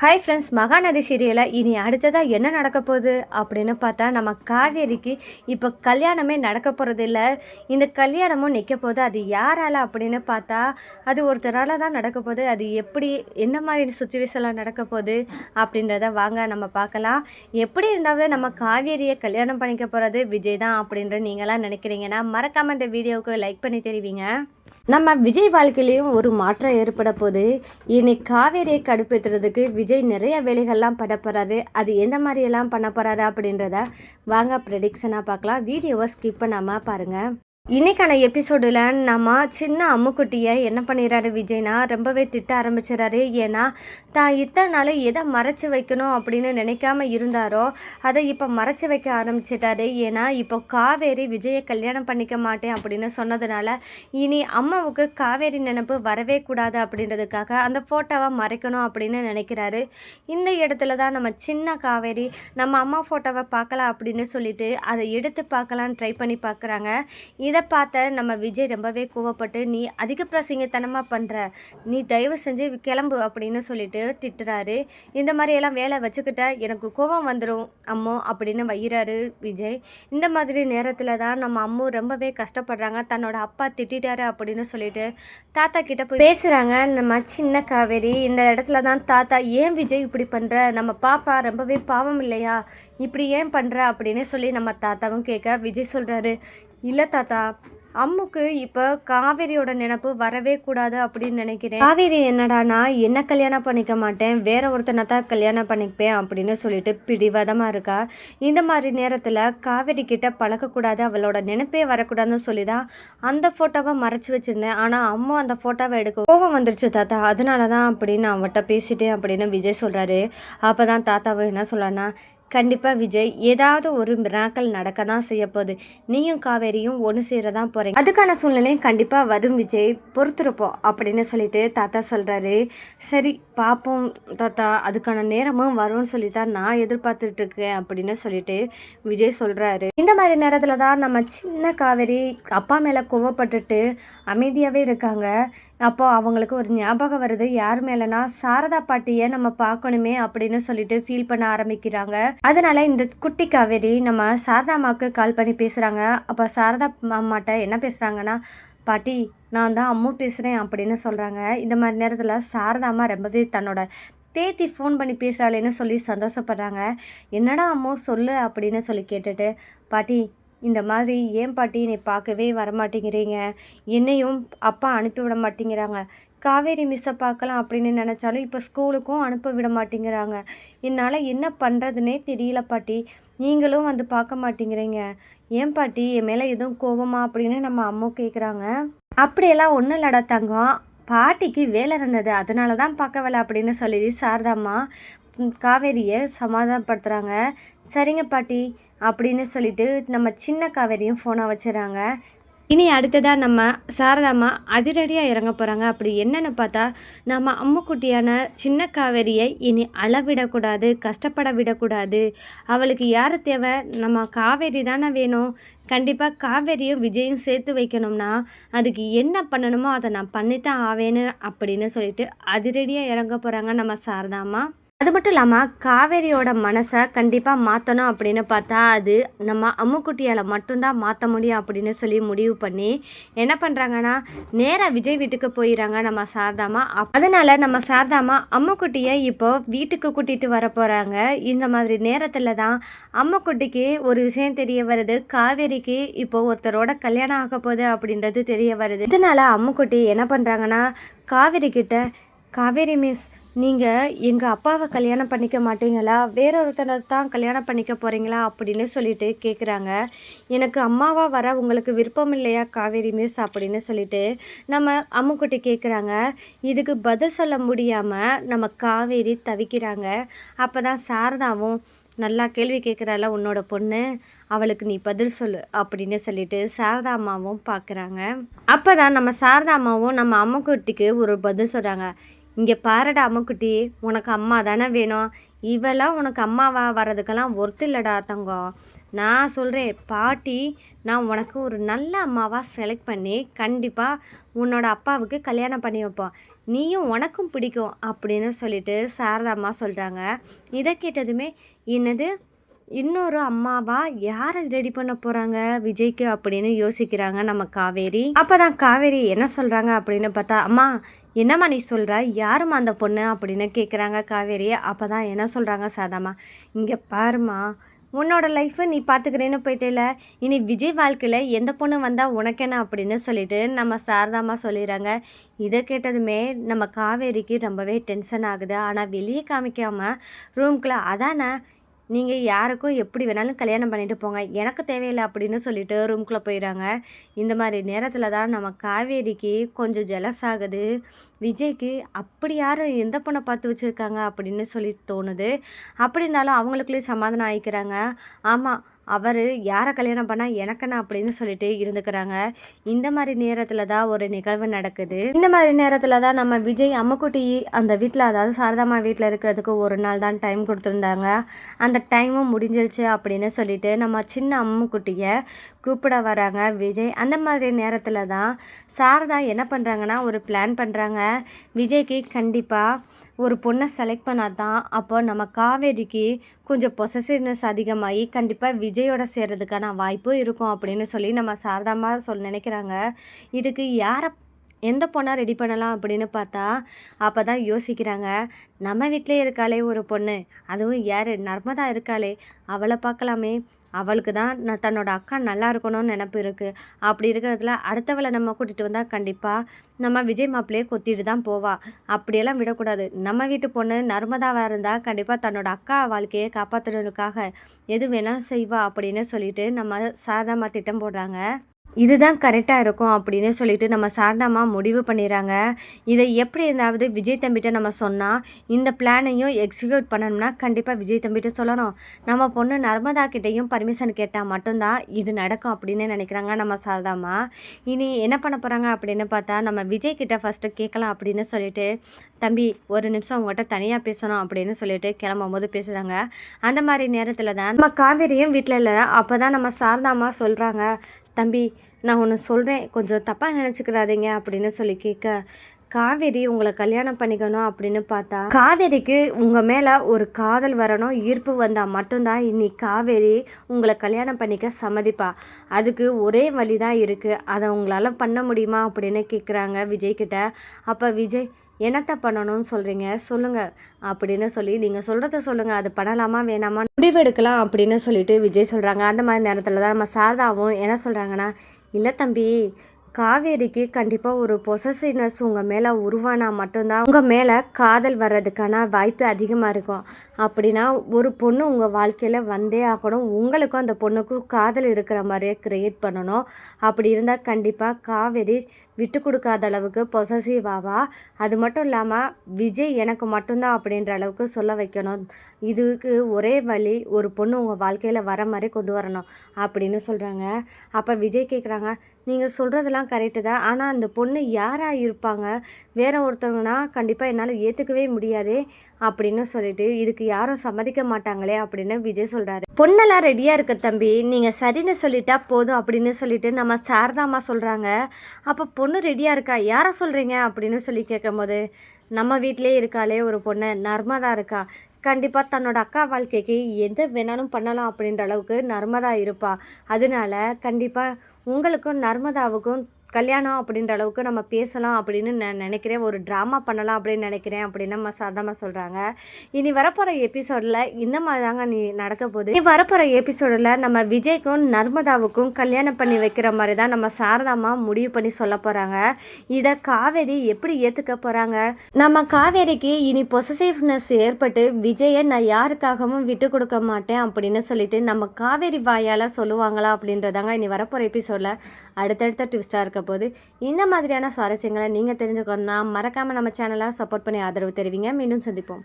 Hi friends, Mahanadi சீரியலில் இனி அடுத்ததாக என்ன நடக்க போகுது அப்படின்னு பார்த்தா, நம்ம காவேரிக்கு இப்போ கல்யாணமே நடக்க போகிறது இல்லை. இந்த கல்யாணமும் நிற்க போகுது. அது யாரால் அப்படின்னு பார்த்தா, அது ஒருத்தரால் தான் நடக்க போகுது. அது எப்படி, என்ன மாதிரி சுச்சுவேஷனில் நடக்க போகுது அப்படின்றத வாங்க நம்ம பார்க்கலாம். எப்படி இருந்தாவது நம்ம காவேரியை கல்யாணம் பண்ணிக்க போகிறது விஜய் தான் அப்படின்ற நீங்களாம் நினைக்கிறீங்கன்னா மறக்காமல் இந்த வீடியோவுக்கு லைக் பண்ணி தெரிவிங்க. நம்ம விஜய் வாழ்க்கையிலையும் ஒரு மாற்றம் ஏற்பட போது. இன்னைக்கு காவேரியை கடுப்பேற்றுறதுக்கு விஜய் நிறைய வேலைகள்லாம் பண்ண போகிறாரு. அது எந்த மாதிரியெல்லாம் பண்ண போகிறாரு அப்படின்றத வாங்க ப்ரெடிக்ஷனாக பார்க்கலாம். வீடியோவை ஸ்கிப் பண்ணாமல் பாருங்கள். இன்னைக்கான எபிசோடில் நம்ம சின்ன அம்முக்குட்டியை என்ன பண்ணிடுறாரு விஜய்னா, ரொம்பவே திட்ட ஆரம்பிச்சிடறாரு. ஏன்னா தான் இத்தனை நாள் எதை மறைச்சி வைக்கணும் அப்படின்னு நினைக்காம இருந்தாரோ அதை இப்போ மறைச்சி வைக்க ஆரம்பிச்சிட்டாரு. ஏன்னா இப்போ காவேரி விஜயை கல்யாணம் பண்ணிக்க மாட்டேன் அப்படின்னு சொன்னதுனால இனி அம்மாவுக்கு காவேரி நினைப்பு வரவே கூடாது அப்படின்றதுக்காக அந்த ஃபோட்டோவை மறைக்கணும் அப்படின்னு நினைக்கிறாரு. இந்த இடத்துல தான் நம்ம சின்ன காவேரி நம்ம அம்மா ஃபோட்டோவை பார்க்கலாம் அப்படின்னு சொல்லிட்டு அதை எடுத்து பார்க்கலான்னு ட்ரை பண்ணி பார்க்குறாங்க. இதை பார்த்த நம்ம விஜய் ரொம்பவே கோவப்பட்டு, நீ அதிக பிரசங்கத்தனமாக பண்ணுற, நீ தயவு செஞ்சு கிளம்பு அப்படின்னு சொல்லிட்டு திட்டுறாரு. இந்த மாதிரியெல்லாம் வேலை வச்சுக்கிட்ட எனக்கு கோபம் வந்துடும் அம்மோ அப்படின்னு வைகிறாரு விஜய். இந்த மாதிரி நேரத்தில் தான் நம்ம அம்மு ரொம்பவே கஷ்டப்படுறாங்க. தன்னோட அப்பா திட்டாரு அப்படின்னு சொல்லிட்டு தாத்தா கிட்ட போய் பேசுகிறாங்க நம்ம சின்ன காவேரி. இந்த இடத்துல தான் தாத்தா, ஏன் விஜய் இப்படி பண்ணுற, நம்ம பாப்பா ரொம்பவே பாவம் இல்லையா, இப்படி ஏன் பண்ணுற அப்படின்னு சொல்லி நம்ம தாத்தாவும் கேட்க விஜய் சொல்கிறாரு, இல்லை தாத்தா, அம்முக்கு இப்போ காவேரியோட நினப்பு வரவே கூடாது அப்படின்னு நினைக்கிறேன். காவேரி என்னடானா என்ன கல்யாணம் பண்ணிக்க மாட்டேன், வேற ஒருத்தனை தான் கல்யாணம் பண்ணிப்பேன் அப்படின்னு சொல்லிட்டு பிடிவாதமாக இருக்கா. இந்த மாதிரி நேரத்தில் காவேரி கிட்ட பழகக்கூடாது, அவளோட நினைப்பே வரக்கூடாதுன்னு சொல்லி தான் அந்த ஃபோட்டோவை மறைச்சி வச்சுருந்தேன். ஆனால் அம்மா அந்த ஃபோட்டோவை எடுக்க கோபம் வந்துருச்சு தாத்தா, அதனால தான் அப்படின்னு அவட்ட பேசிட்டேன் அப்படின்னு விஜய் சொல்கிறாரு. அப்போ தான் தாத்தாவை என்ன சொல்லனா, கண்டிப்பாக விஜய், ஏதாவது ஒரு மிராக்கள் நடக்க தான் செய்ய போகுது, நீயும் காவேரியும் ஒன்று சேரதான் போகிறீங்க, அதுக்கான சூழ்நிலையும் கண்டிப்பாக வரும் விஜய், பொறுத்திருப்போம் அப்படின்னு சொல்லிட்டு தாத்தா சொல்கிறாரு. சரி பார்ப்போம் தாத்தா, அதுக்கான நேரமும் வரும்னு சொல்லி தான் நான் எதிர்பார்த்துட்டு இருக்கேன் அப்படின்னு சொல்லிட்டு விஜய் சொல்கிறாரு. இந்த மாதிரி நேரத்தில் தான் நம்ம சின்ன காவேரி அப்பா மேலே கோவப்பட்டுட்டு அமைதியாகவே இருக்காங்க. அப்போ அவங்களுக்கு ஒரு ஞாபகம் வருது, யார் மேலேனா சாரதா பாட்டியை நம்ம பார்க்கணுமே அப்படின்னு சொல்லிட்டு ஃபீல் பண்ண ஆரம்பிக்கிறாங்க. அதனால இந்த குட்டி காவேரி நம்ம சாரதா அம்மாவுக்கு கால் பண்ணி பேசுகிறாங்க. அப்போ சாரதா அம்மாட்ட என்ன பேசுகிறாங்கன்னா, பாட்டி நான் தான் அம்மு பேசுகிறேன் அப்படின்னு சொல்கிறாங்க. இந்த மாதிரி நேரத்தில் சாரதா அம்மா ரொம்பவே தன்னோட பேத்தி ஃபோன் பண்ணி பேசுகிறாளேன்னு சொல்லி சந்தோஷப்படுறாங்க. என்னடா அம்மு சொல்லு அப்படின்னு சொல்லி கேட்டுட்டு, பாட்டி இந்த மாதிரி ஏன் பாட்டி என்னை பார்க்கவே வரமாட்டேங்கிறீங்க, என்னையும் அப்பா அனுப்பி விட மாட்டேங்கிறாங்க, காவேரி மிஸ்ஸை பார்க்கலாம் அப்படின்னு நினச்சாலும் இப்போ ஸ்கூலுக்கும் அனுப்ப விட மாட்டேங்கிறாங்க, என்னால் என்ன பண்ணுறதுனே தெரியல பாட்டி, நீங்களும் வந்து பார்க்க மாட்டேங்கிறீங்க, ஏன் பாட்டி என் மேலே எதுவும் கோபமா அப்படின்னு நம்ம அம்மா கேட்குறாங்க. அப்படியெல்லாம் ஒன்றும் இல்லடா தங்கம், பாட்டிக்கு வேலை இருந்தது அதனால தான் பார்க்க வேலை அப்படின்னு சொல்லி சாரதாம்மா காவேரியை சமாதானப்படுத்துகிறாங்க. சரிங்க பாட்டி அப்படின்னு சொல்லிட்டு நம்ம சின்ன காவேரியும் ஃபோனை வச்சுறாங்க. இனி அடுத்ததாக நம்ம சாரதாம்மா அதிரடியாக இறங்க போகிறாங்க. அப்படி என்னென்னு பார்த்தா, நம்ம அம்முக்குட்டியான சின்ன காவேரியை இனி அளவிடக்கூடாது, கஷ்டப்பட விடக்கூடாது, அவளுக்கு யார் தேவை, நம்ம காவேரி தானே வேணும், கண்டிப்பாக காவேரியும் விஜயும் சேர்த்து வைக்கணும்னா அதுக்கு என்ன பண்ணணுமோ அதை நான் பண்ணித்தான் ஆவேன்னு அப்படின்னு சொல்லிட்டு அதிரடியாக இறங்க போகிறாங்க நம்ம சாரதாம்மா. அது மட்டும் இல்லாமல் காவேரியோட மனசை கண்டிப்பாக மாற்றணும் அப்படின்னு பார்த்தா அது நம்ம அம்முக்குட்டியால் மட்டும்தான் மாற்ற முடியும் அப்படின்னு சொல்லி முடிவு பண்ணி என்ன பண்ணுறாங்கன்னா, நேராக விஜய் வீட்டுக்கு போயிடறாங்க நம்ம சாரதாம்மா. அதனால் நம்ம சாரதாம்மா அம்முக்குட்டியை இப்போது வீட்டுக்கு கூட்டிகிட்டு வர போகிறாங்க. இந்த மாதிரி நேரத்தில் தான் அம்முக்குட்டிக்கு ஒரு விஷயம் தெரிய வருது, காவேரிக்கு இப்போது ஒருத்தரோட கல்யாணம் ஆக போகுது அப்படின்றது தெரிய வருது. இதனால் அம்முக்குட்டி என்ன பண்ணுறாங்கன்னா, காவேரி கிட்ட, காவேரி மிஸ், நீங்கள் எங்கள் அப்பாவை கல்யாணம் பண்ணிக்க மாட்டீங்களா, வேற ஒருத்தனை தான் கல்யாணம் பண்ணிக்க போகிறீங்களா அப்படின்னு சொல்லிட்டு கேட்குறாங்க. எனக்கு அம்மாவாக வர உங்களுக்கு விருப்பம் இல்லையா காவேரி மிஸ் அப்படின்னு சொல்லிட்டு நம்ம அம்முக்குட்டி கேட்குறாங்க. இதுக்கு பதில் சொல்ல முடியாமல் நம்ம காவேரி தவிக்கிறாங்க. அப்போ தான் சாரதாவும், நல்லா கேள்வி கேட்குறால உன்னோட பொண்ணு, அவளுக்கு நீ பதில் சொல்லு அப்படின்னு சொல்லிட்டு சாரதா அம்மாவும் பார்க்குறாங்க. அப்போ தான் நம்ம சாரதா அம்மாவும் நம்ம அம்முக்குட்டிக்கு ஒரு பதில் சொல்கிறாங்க. இங்கே பாருடா அம்முக்குட்டி, உனக்கு அம்மா தானே வேணும், இவெல்லாம் உனக்கு அம்மாவா வர்றதுக்கெல்லாம் ஒர்த்து இல்லைடா தங்கம், நான் சொல்கிறேன் பாட்டி, நான் உனக்கு ஒரு நல்ல அம்மாவாக செலக்ட் பண்ணி கண்டிப்பாக உன்னோட அப்பாவுக்கு கல்யாணம் பண்ணி வைப்போம், நீயும் உனக்கும் பிடிக்கும் அப்படின்னு சொல்லிட்டு சாரதாம்மா சொல்கிறாங்க. இதை கேட்டதுமே என்னது இன்னொரு அம்மாவா யாரை ரெடி பண்ண போகிறாங்க விஜய்க்கு அப்படின்னு யோசிக்கிறாங்க நம்ம காவேரி. அப்போ தான் காவேரி என்ன சொல்கிறாங்க அப்படின்னு பார்த்தா, அம்மா என்னம்மா நீ சொல்கிற, யாரும்மா அந்த பொண்ணு அப்படின்னு கேட்குறாங்க காவேரி. அப்போ தான் என்ன சொல்கிறாங்க சாதாம்மா, இங்கே பாருமா, உன்னோட லைஃப்பை நீ பார்த்துக்கிறேன்னு போயிட்டேல, இனி விஜய் வாழ்க்கையில் எந்த பொண்ணு வந்தால் உனக்கென்ன அப்படின்னு சொல்லிட்டு நம்ம சாரதாம்மா சொல்லிடுறாங்க. இதை கேட்டதுமே நம்ம காவேரிக்கு ரொம்பவே டென்ஷன் ஆகுது. ஆனால் வெளியே காமிக்காமல் ரூம்குள்ளே அதானே நீங்கள் யாருக்கும் எப்படி வேணாலும் கல்யாணம் பண்ணிட்டு போங்க, எனக்கு தேவையில்லை அப்படின்னு சொல்லிட்டு ரூம்குள்ளே போயிடறாங்க. இந்த மாதிரி நேரத்தில் தான் நம்ம காவேரிக்கு கொஞ்சம் ஜெலஸ் ஆகுது. விஜய்க்கு அப்படி யார் எந்த பொண்ணை பார்த்து வச்சுருக்காங்க அப்படின்னு சொல்லி தோணுது. அப்படி இருந்தாலும் அவங்களுக்குள்ளேயே சமாதானம் ஆகிக்கிறாங்க. ஆமாம், அவர் யாரை கல்யாணம் பண்ணால் எனக்குன்னா அப்படின்னு சொல்லிட்டு இருந்துக்கிறாங்க. இந்த மாதிரி நேரத்தில் தான் ஒரு நிகழ்வு நடக்குது. இந்த மாதிரி நேரத்தில் தான் நம்ம விஜய் அம்முக்குட்டி அந்த வீட்டில், அதாவது சாரதாம்மா வீட்டில் இருக்கிறதுக்கு ஒரு நாள் தான் டைம் கொடுத்துருந்தாங்க. அந்த டைமும் முடிஞ்சிருச்சு அப்படின்னு சொல்லிட்டு நம்ம சின்ன அம்முக்குட்டியை கூப்பிட வராங்க விஜய். அந்த மாதிரி நேரத்தில் தான் சாரதா என்ன பண்ணுறாங்கன்னா ஒரு பிளான் பண்ணுறாங்க. விஜய்க்கு கண்டிப்பாக ஒரு பொண்ணை செலக்ட் பண்ணால் தான் அப்போ நம்ம காவேரிக்கு கொஞ்சம் பொசசிவ்னஸ் அதிகமாகி கண்டிப்பாக விஜயோட சேர்றதுக்கான வாய்ப்பும் இருக்கும் அப்படின்னு சொல்லி நம்ம சாரதாமா நினைக்கிறாங்க. இதுக்கு யாரை எந்த பொண்ணை ரெடி பண்ணலாம் அப்படின்னு பார்த்தா அப்போ தான் யோசிக்கிறாங்க. நம்ம வீட்டிலே இருக்காளே ஒரு பொண்ணு, அதுவும் யார், நர்மதா இருக்காளே, அவளை பார்க்கலாமே. அவளுக்கு தான் தன்னோட அக்கா நல்லா இருக்கணும்னு நினப்பு இருக்குது. அப்படி இருக்கிறதுல அடுத்தவளை நம்ம கூட்டிகிட்டு வந்தால் கண்டிப்பாக நம்ம விஜய் மாப்பிள்ளையே கொத்திட்டு தான் போவா. அப்படியெல்லாம் விடக்கூடாது. நம்ம வீட்டு பொண்ணு நர்மதாவாக இருந்தால் கண்டிப்பாக தன்னோட அக்கா வாழ்க்கையை காப்பாற்றுறதுக்காக எது வேணாலும் செய்வா அப்படின்னு சொல்லிட்டு நம்ம சாரதாம்மா திட்டம் போடுறாங்க. இதுதான் கரெக்டாக இருக்கும் அப்படின்னு சொல்லிட்டு நம்ம சாரதாம்மா முடிவு பண்ணிடுறாங்க. இதை எப்படி இருந்தாவது விஜய் தம்பிகிட்ட நம்ம சொன்னால் இந்த பிளானையும் எக்ஸிக்யூட் பண்ணணும்னா கண்டிப்பாக விஜய் தம்பிகிட்ட சொல்லணும். நம்ம பொண்ணு நர்மதா கிட்டேயும் பர்மிஷன் கேட்டால் மட்டும்தான் இது நடக்கும் அப்படின்னு நினைக்கிறாங்க நம்ம சாரதாம்மா. இனி என்ன பண்ண போகிறாங்க அப்படின்னு பார்த்தா நம்ம விஜய் கிட்ட ஃபஸ்ட்டு கேட்கலாம் அப்படின்னு சொல்லிட்டு, தம்பி ஒரு நிமிஷம் உங்கள்கிட்ட தனியாக பேசணும் அப்படின்னு சொல்லிட்டு கிளம்பும் போது பேசுகிறாங்க. அந்த மாதிரி நேரத்தில் தான் நம்ம காவேரியும் வீட்டில் இல்லை. அப்போ தான் நம்ம சாரதாம்மா சொல்கிறாங்க, தம்பி நான் ஒன்று சொல்கிறேன், கொஞ்சம் தப்பாக நினச்சிக்கிறாதீங்க அப்படின்னு சொல்லி கேட்க, காவேரி உங்களை கல்யாணம் பண்ணிக்கணும் அப்படின்னு பார்த்தா காவேரிக்கு உங்கள் மேலே ஒரு காதல் வரணும், ஈர்ப்பு வந்தால் மட்டும்தான் இன்னி காவேரி உங்களை கல்யாணம் பண்ணிக்க சம்மதிப்பா. அதுக்கு ஒரே வழி தான் இருக்குது, அதை உங்களால் பண்ண முடியுமா அப்படின்னு கேட்குறாங்க விஜய்கிட்ட. அப்போ விஜய் என்னத்தை பண்ணணும்னு சொல்கிறீங்க சொல்லுங்கள் அப்படின்னு சொல்லி, நீங்கள் சொல்கிறத சொல்லுங்கள், அது பண்ணலாமா வேணாமா முடிவெடுக்கலாம் அப்படின்னு சொல்லிட்டு விஜய் சொல்கிறாங்க. அந்த மாதிரி நேரத்தில் தான் நம்ம சாரதாவும் என்ன சொல்கிறாங்கன்னா, இல்லை தம்பி, காவேரிக்கு கண்டிப்பாக ஒரு பொசசிவ்னஸ் உங்கள் மேலே உருவானா மட்டும்தான் உங்கள் மேலே காதல் வர்றதுக்கான வாய்ப்பு அதிகமாக இருக்கும். அப்படின்னா ஒரு பொண்ணு உங்கள் வாழ்க்கையில் வந்தே ஆகணும். உங்களுக்கும் அந்த பொண்ணுக்கும் காதல் இருக்கிற மாதிரியே க்ரியேட் பண்ணணும். அப்படி இருந்தால் கண்டிப்பாக காவேரி விட்டு கொடுக்காத அளவுக்கு பொசசிவாவா. அது மட்டும் இல்லாமல் விஜய் எனக்கு மட்டும்தான் அப்படின்ற அளவுக்கு சொல்ல வைக்கணும். இதுக்கு ஒரே வழி, ஒரு பொண்ணு உங்கள் வாழ்க்கையில் வர மாதிரி கொண்டு வரணும் அப்படின்னு சொல்கிறாங்க. அப்போ விஜய் கேட்குறாங்க, நீங்கள் சொல்கிறதெல்லாம் கரெக்டு தான், ஆனால் அந்த பொண்ணு யாராக இருப்பாங்க, வேற ஒருத்தவங்கன்னா கண்டிப்பாக என்னால் ஏற்றுக்கவே முடியாதே அப்படின்னு சொல்லிட்டு, இதுக்கு யாரும் சம்மதிக்க மாட்டாங்களே அப்படின்னு விஜய் சொல்கிறாரு. பொண்ணெல்லாம் ரெடியாக இருக்க தம்பி, நீங்கள் சரின்னு சொல்லிட்டா போதும் அப்படின்னு சொல்லிட்டு நம்ம சாரதாம்மா சொல்கிறாங்க. அப்போ பொண்ணு ரெடியாக இருக்கா, யாரை சொல்கிறீங்க அப்படின்னு சொல்லி கேட்கும்போது, நம்ம வீட்டிலே இருக்காளே ஒரு பொண்ணு நர்மதா இருக்கா, கண்டிப்பாக தன்னோட அக்கா வாழ்க்கைக்கு எது வேணாலும் பண்ணலாம் அப்படின்ற அளவுக்கு நர்மதா இருப்பா. அதனால கண்டிப்பாக உங்களுக்கும் நர்மதாவுக்கும் கல்யாணம் அப்படின்ற அளவுக்கு நம்ம பேசலாம் அப்படின்னு நான் நினைக்கிறேன், ஒரு ட்ராமா பண்ணலாம் அப்படின்னு நினைக்கிறேன் அப்படின்னு நம்ம சாதாரணமாக சொல்கிறாங்க. இனி வரப்போகிற எபிசோடில் இந்த மாதிரி தாங்க நீ நடக்க போகுது. இனி வரப்போகிற எபிசோடில் நம்ம விஜய்க்கும் நர்மதாவுக்கும் கல்யாணம் பண்ணி வைக்கிற மாதிரி தான் நம்ம சாரதாம்மா முடிவு பண்ணி சொல்ல போகிறாங்க. இதை காவேரி எப்படி ஏற்றுக்க போகிறாங்க? நம்ம காவேரிக்கு இனி பொசசிவ்னஸ் ஏற்பட்டு விஜயை நான் யாருக்காகவும் விட்டு கொடுக்க மாட்டேன் அப்படின்னு சொல்லிட்டு நம்ம காவேரி வாயால் சொல்லுவாங்களா அப்படின்றதாங்க இனி வரப்போகிற எபிசோடில் அடுத்தடுத்த ட்விஸ்ட்டாக இருக்க போது. இந்த மாதிரியான சுவாரஸ்யங்களை நீங்கள் தெரிஞ்சுக்கணும்னா மறக்காமல் நம்ம சேனலை சப்போர்ட் பண்ணி ஆதரவு தெரிவிங்க. மீண்டும் சந்திப்போம்.